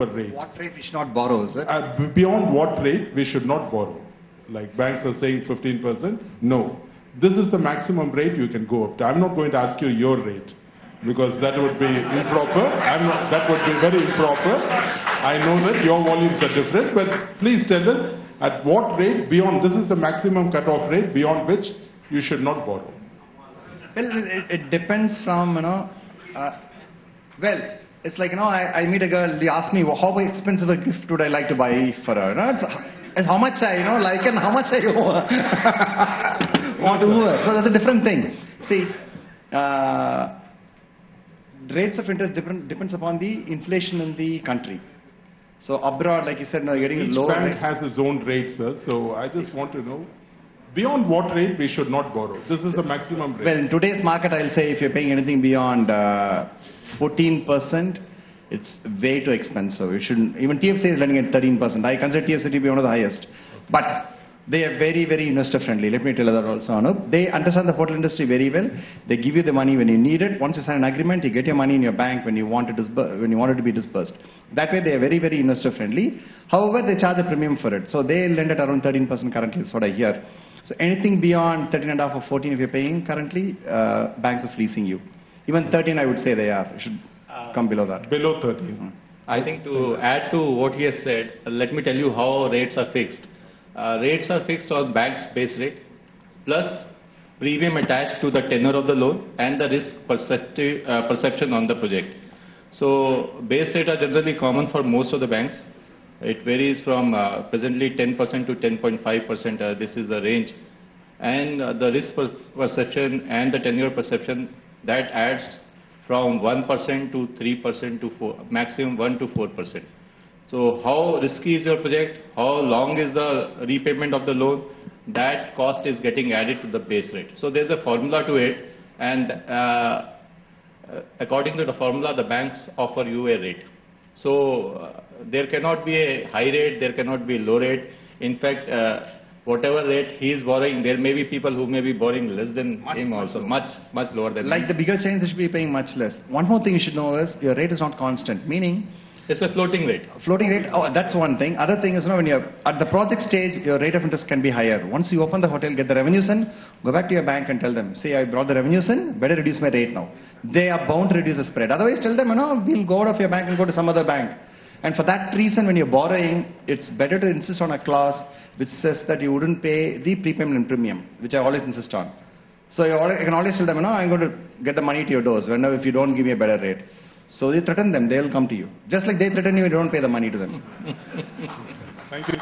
rate. What rate we should not borrow, sir? Beyond what rate we should not borrow. Like banks are saying 15%. No. This is the maximum rate you can go up to. I'm not going to ask you your rate because that would be improper. That would be very improper. I know that your volumes are different, but please tell us at what rate beyond, this is the maximum cutoff rate beyond which you should not borrow. Well, it depends from, well, it's like, I meet a girl, you ask me, how expensive a gift would I like to buy for her? It's how much I, like and how much I want to her. So that's a different thing. See, rates of interest depends upon the inflation in the country. So abroad, like you said, you're getting Each lower bank rates. has its own rates, sir. So I just want to know, beyond what rate we should not borrow? This is the maximum rate. Well, in today's market, I'll say if you're paying anything beyond 14%, it's way too expensive. You shouldn't. Even TFC is lending at 13%. I consider TFC to be one of the highest. But they are very, very investor friendly. Let me tell you that also, Anup. They understand the hotel industry very well. They give you the money when you need it. Once you sign an agreement, you get your money in your bank when you want it to be disbursed. That way, they are very, very investor friendly. However, they charge a premium for it. So they lend at around 13% currently. That's what I hear. So anything beyond 13.5 or 14, if you're paying currently, banks are fleecing you. Even 13, I would say they are. You should come below that. Below 13. I think to add to what he has said, let me tell you how rates are fixed. Rates are fixed on bank's base rate plus premium attached to the tenure of the loan and the risk perception on the project. So base rates are generally common for most of the banks. It varies from presently 10% to 10.5%. This is the range. And the risk perception and the tenure perception, that adds from 1% to 3% to maximum 1 to 4%. So how risky is your project? How long is the repayment of the loan? That cost is getting added to the base rate. So there's a formula to it, and according to the formula, the banks offer you a rate. So there cannot be a high rate, there cannot be a low rate. In fact, whatever rate he is borrowing, there may be people who may be borrowing less than him also, much lower than him. Like the bigger chains, they should be paying much less. One more thing you should know is your rate is not constant, meaning it's a floating rate. Floating rate, that's one thing. Other thing is, when you're at the project stage, your rate of interest can be higher. Once you open the hotel, get the revenues in, go back to your bank and tell them, see, I brought the revenues in, better reduce my rate now. They are bound to reduce the spread. Otherwise, tell them, we'll go out of your bank and go to some other bank. And for that reason, when you're borrowing, it's better to insist on a clause which says that you wouldn't pay the prepayment and premium, which I always insist on. So you can always tell them, I'm going to get the money to your doors if you don't give me a better rate. So they threaten them, they'll come to you. Just like they threaten you, you don't pay the money to them. Thank you.